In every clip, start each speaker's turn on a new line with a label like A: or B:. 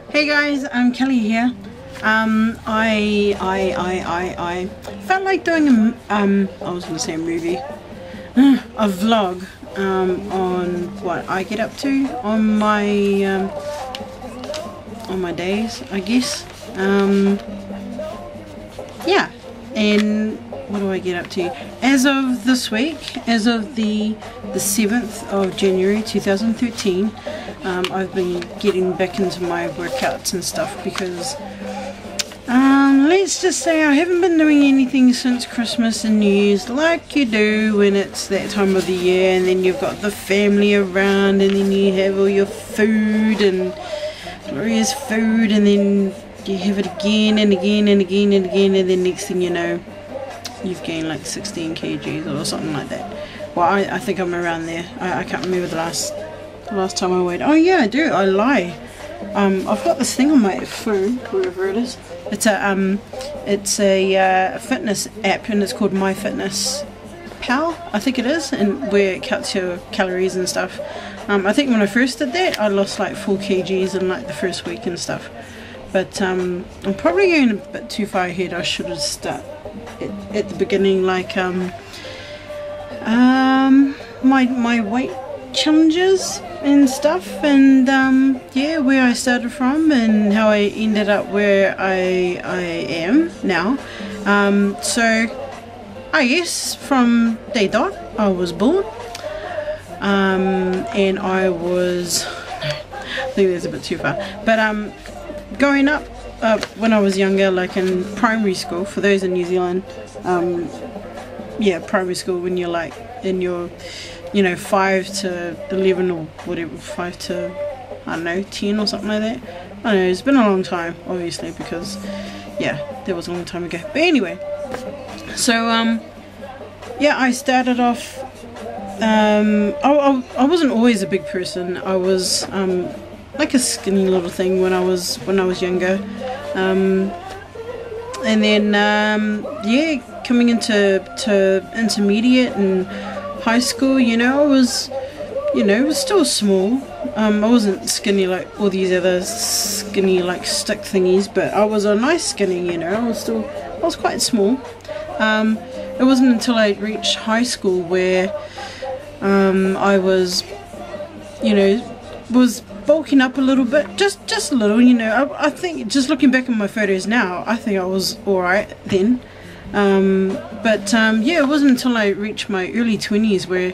A: Hey guys, I'm Kelly here. I felt like doing a I was gonna say a movie, a vlog on what I get up to on my days, I guess. Yeah, and what do I get up to? As of this week, as of the 7th of January 2013, I've been getting back into my workouts and stuff because let's just say I haven't been doing anything since Christmas and New Year's like you do when it's that time of the year, and then you've got the family around, and then you have all your food and glorious food, and then you have it again and again and again and again, and then next thing you know you've gained like 16 kgs or something like that. Well, I think I'm around there. I can't remember the last time I weighed. Oh yeah, I do. I lie. I've got this thing on my phone, wherever it is. It's a fitness app, and it's called MyFitnessPal, I think it is, and where it counts your calories and stuff. I think when I first did that, I lost like 4 kgs in like the first week and stuff. But I'm probably going a bit too far ahead. I should have started at the beginning, like my weight challenges and stuff, and yeah, where I started from and how I ended up where I am now. So I guess from day dot I was born, and I was I think that's a bit too far, but going up when I was younger, like in primary school, for those in New Zealand, yeah, primary school, when you're like in your 5 to 11 or whatever, 5 to, I don't know, 10 or something like that. I don't know, it's been a long time, obviously, because, yeah, that was a long time ago. But anyway, so, yeah, I started off, I wasn't always a big person. I was, like a skinny little thing when I was younger. And then, yeah, coming into intermediate and high school, I was, was still small. I wasn't skinny like all these other skinny like stick thingies, but I was a nice skinny, I was quite small. It wasn't until I reached high school where I was, was bulking up a little bit, just a little, I think, just looking back on my photos now, I think I was alright then. But yeah, it wasn't until I reached my early 20s where,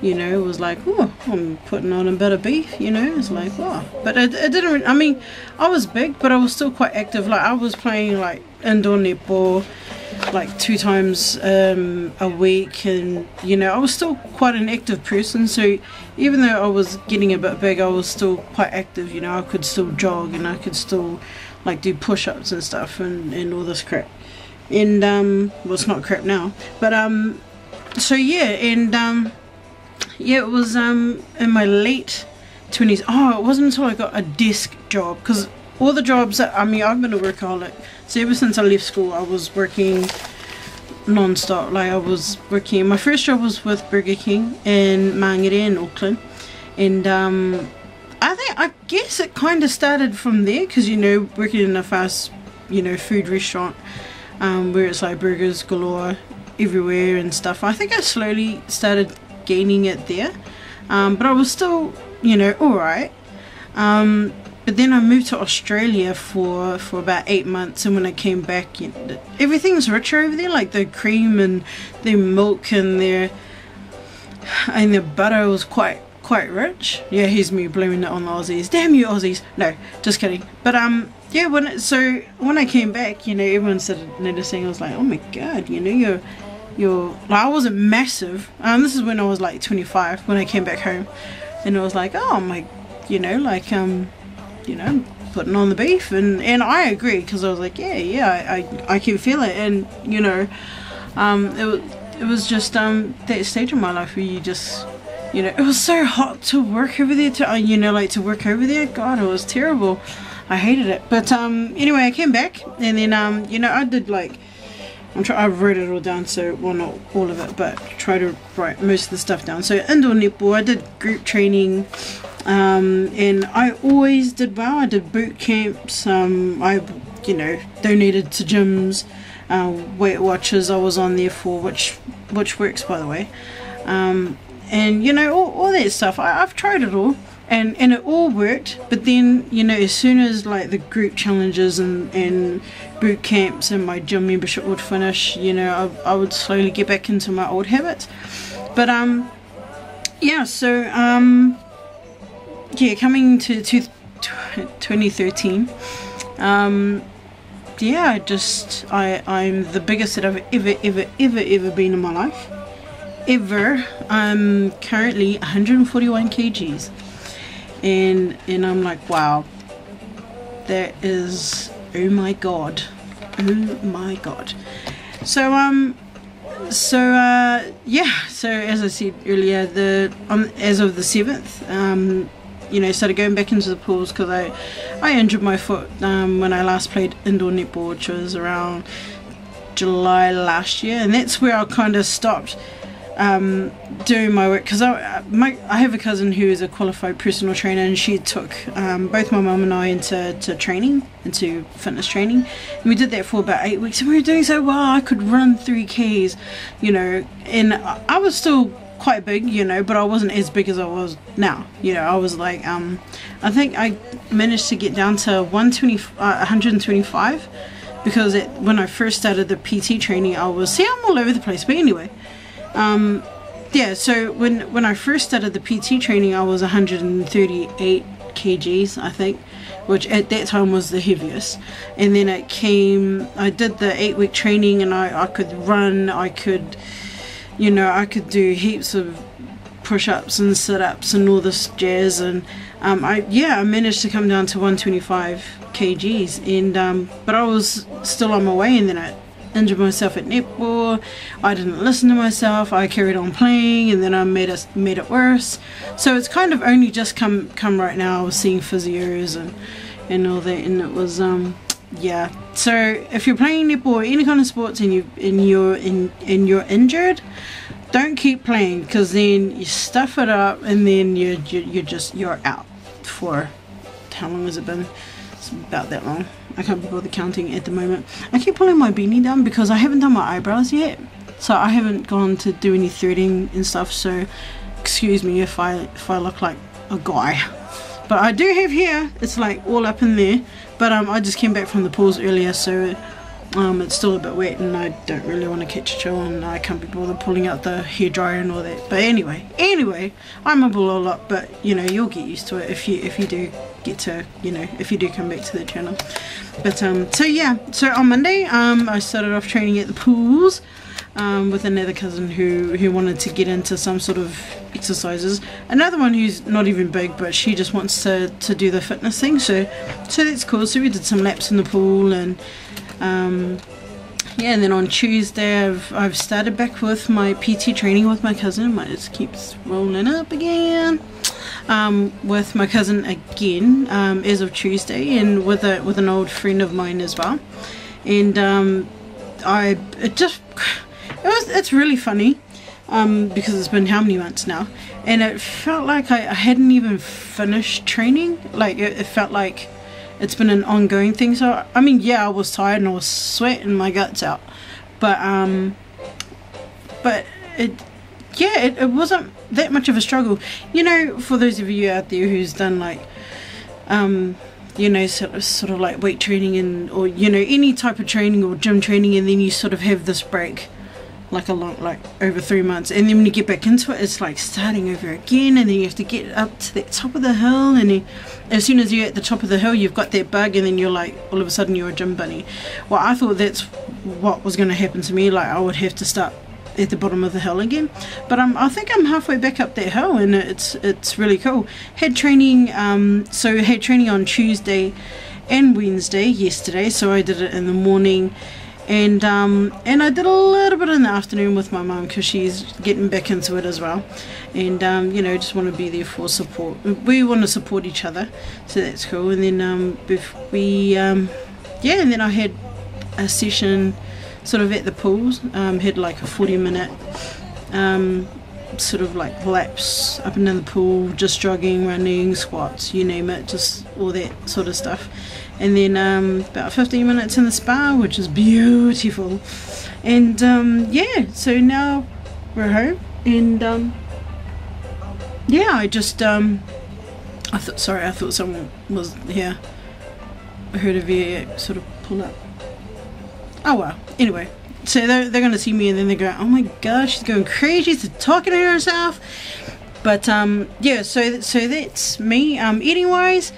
A: it was like, oh, I'm putting on a bit of beef, it's like, oh, but it didn't, I mean, I was big, but I was still quite active. Like, I was playing like indoor netball like 2 times a week, and I was still quite an active person. So even though I was getting a bit big, I was still quite active. I could still jog, and I could still like do push-ups and stuff, and all this crap. And well, it's not crap now, but so yeah, and yeah, it was in my late 20s. Oh, it wasn't until I got a desk job, because all the jobs that, I mean, I've been a workaholic, so ever since I left school I was working non-stop. Like, I was working, my first job was with Burger King in Mangere in Auckland, and I guess it kind of started from there, because working in a fast food restaurant, where it's like burgers galore everywhere and stuff, I think I slowly started gaining it there, but I was still alright. But then I moved to Australia for about 8 months, and when I came back, everything's richer over there, like the cream and the milk and their butter was quite rich. Yeah, here's me blaming it on the Aussies. Damn you Aussies. No, just kidding. But yeah, when I came back, everyone started noticing. I was like, oh my god, you're like, I wasn't massive. This is when I was like 25 when I came back home, and it was like, oh my, like putting on the beef, and I agree, because I was like, yeah, I can feel it, and it was just that stage of my life where you just, it was so hot to work over there, to work over there. God, it was terrible. I hated it. But anyway, I came back, and then I did like I wrote it all down, so, well, not all of it, but try to write most of the stuff down. So indoor netball, I did group training, and I always did well. I did boot camps. I, you know, donated to gyms, Weight Watchers I was on there for, which works, by the way, and you know, all that stuff. I've tried it all, and it all worked. But then, you know, as soon as like the group challenges and boot camps and my gym membership would finish, you know, I would slowly get back into my old habits. But yeah, so yeah, coming to 2013, yeah, I'm the biggest that I've ever been in my life, ever. I'm currently 141 kgs, and I'm like, wow, that is, oh my god. So yeah, so as I said earlier, as of the 7th, you know, started going back into the pools, because I injured my foot when I last played indoor netball, which was around July last year, and that's where I kind of stopped doing my work, because I have a cousin who is a qualified personal trainer, and she took both my mum and I into fitness training, and we did that for about 8 weeks, and we were doing so well. I could run 3Ks, you know, and I was still quite big, you know, but I wasn't as big as I was now, you know. I was like, I think I managed to get down to 125, because when I first started the PT training, I'm all over the place, but anyway, yeah, so when I first started the PT training, I was 138 kgs, I think, which at that time was the heaviest. And then I did the 8-week training, and I could run, I could, you know, I could do heaps of push-ups and sit-ups and all this jazz, and I managed to come down to 125 kgs, and but I was still on my way, and then I injured myself at netball. I didn't listen to myself, I carried on playing, and then I made it worse. So it's kind of only just come right now. I was seeing physios and all that, and it was yeah. So if you're playing netball or any kind of sports and you're injured, don't keep playing, because then you stuff it up, and then you're out for, how long has it been? It's about that long. I can't be bothered counting at the moment. I keep pulling my beanie down because I haven't done my eyebrows yet, so I haven't gone to do any threading and stuff, so excuse me if I look like a guy. But I do have hair, it's like all up in there, but I just came back from the pools earlier, so it's still a bit wet, and I don't really want to catch a chill, and I can't be bothered pulling out the hairdryer and all that. But anyway, I mumble a lot, but you know, you'll get used to it if you do get to, you know, if you do come back to the channel. But so yeah, so on Monday I started off training at the pools with another cousin who wanted to get into some sort of exercises. Another one who's not even big, but she just wants to do the fitness thing, so that's cool. So we did some laps in the pool, and yeah, and then on Tuesday I've started back with my PT training with my cousin. It just keeps rolling up again, with my cousin again, as of Tuesday, and with an old friend of mine as well. And it's really funny, because it's been how many months now, and it felt like I hadn't even finished training. Like it felt like it's been an ongoing thing. So I mean, yeah, I was tired and I was sweating my guts out, but it wasn't that much of a struggle, you know. For those of you out there who's done like you know, sort of like weight training or you know, any type of training or gym training, and then you sort of have this break, like over 3 months, and then when you get back into it, it's like starting over again, and then you have to get up to the top of the hill, and then as soon as you're at the top of the hill, you've got that bug, and then you're like, all of a sudden you're a gym bunny. Well, I thought that's what was going to happen to me, like I would have to start at the bottom of the hill again, but I think I'm halfway back up that hill, and it's really cool. Had training on Tuesday and Wednesday yesterday, so I did it in the morning, and I did a little bit in the afternoon with my mum, because she's getting back into it as well, and you know, just want to be there for support. We want to support each other, so that's cool. And then yeah, and then I had a session sort of at the pools. Had like a 40-minute sort of like laps up and down the pool, just jogging, running, squats, you name it, just all that sort of stuff. And then about 15 minutes in the spa, which is beautiful. And yeah, so now we're home, and yeah, I just I thought someone was here. I heard a V8 sort of pull up. Oh well, anyway, so they're gonna see me, and then they go, oh my gosh, she's going crazy, she's talking to herself. But yeah, so that's me. Eating wise,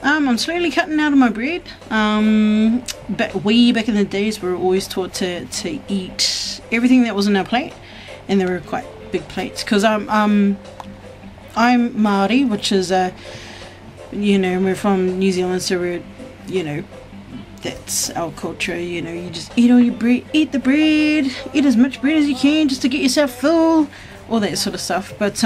A: I'm slowly cutting out of my bread. But way back in the days, we were always taught to eat everything that was on our plate, and they were quite big plates, because I'm Māori, which is you know, we're from New Zealand, so we're, you know, that's our culture. You know, you just eat all your bread, eat the bread, eat as much bread as you can just to get yourself full, all that sort of stuff. But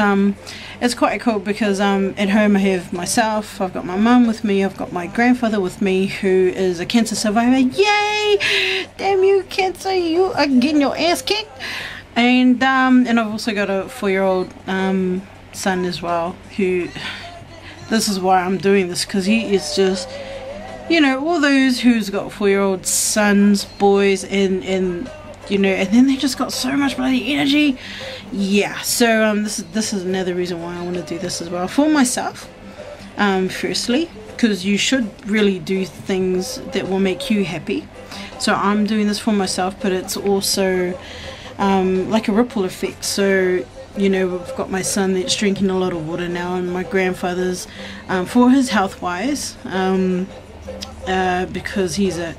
A: it's quite cool because at home I have myself, I've got my mum with me, I've got my grandfather with me, who is a cancer survivor. Yay! Damn you, cancer, you are getting your ass kicked. And I've also got a 4-year-old son as well, who, this is why I'm doing this, because he is just, you know, all those who's got 4-year-old sons, boys, and you know, and then they just got so much bloody energy. Yeah, so this is another reason why I want to do this as well for myself. Firstly, because you should really do things that will make you happy. So I'm doing this for myself, but it's also like a ripple effect. So, you know, we've got my son that's drinking a lot of water now, and my grandfather's for his health wise, because he's a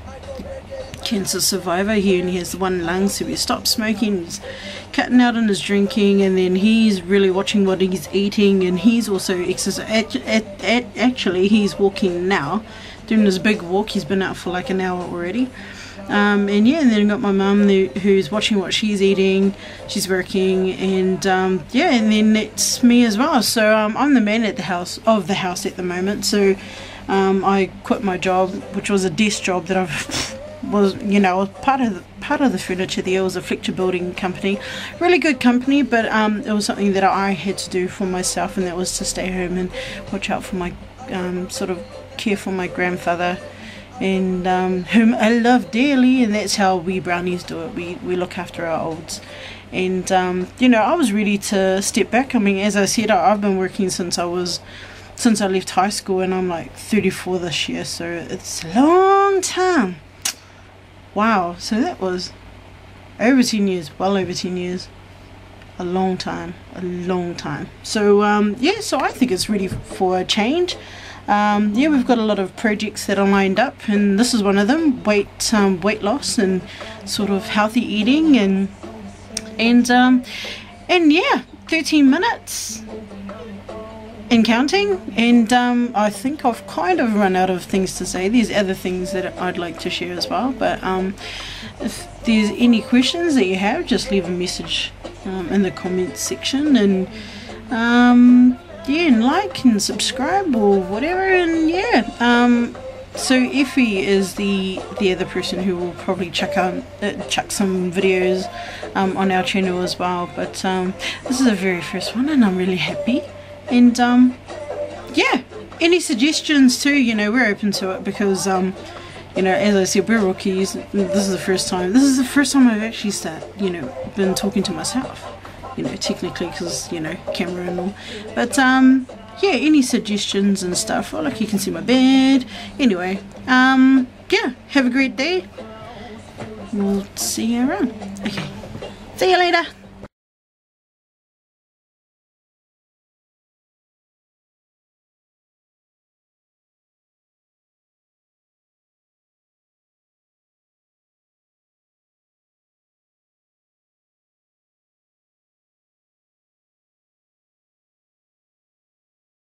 A: cancer survivor, he only has one lung, so he stopped smoking, he's cutting out on his drinking, and then he's really watching what he's eating, and he's also exercising. Actually, he's walking now, doing his big walk. He's been out for like an hour already. And yeah, and then I've got my mum who's watching what she's eating, she's working, and yeah, and then it's me as well. So I'm the man at the house at the moment. So I quit my job, which was a desk job that I've was, you know, part of the furniture there. It was a fletcher building company, really good company, but it was something that I had to do for myself, and that was to stay home and watch out for my sort of care for my grandfather, and whom I love dearly, and that's how we brownies do it. We look after our olds. And you know, I was ready to step back. I mean, as I said, I've been working since I left high school, and I'm like 34 this year, so it's a long time. Wow, so that was over 10 years, well over 10 years, a long time. So yeah, so I think it's ready for a change. Yeah, we've got a lot of projects that are lined up, and this is one of them: weight loss and sort of healthy eating, and yeah, 13 minutes and counting. And I think I've kind of run out of things to say. There's other things that I'd like to share as well, but if there's any questions that you have, just leave a message in the comments section, and yeah, and like and subscribe or whatever. And yeah, so Effie is the other person who will probably chuck some videos on our channel as well, but this is the very first one, and I'm really happy. And yeah, any suggestions too, you know, we're open to it, because you know, as I said, we're rookies. This is the first time I've actually been talking to myself, you know, technically, because, you know, camera and all. But yeah, any suggestions and stuff. Oh, look, you can see my bed. Anyway, yeah, have a great day. We'll see you around. Okay, see you later.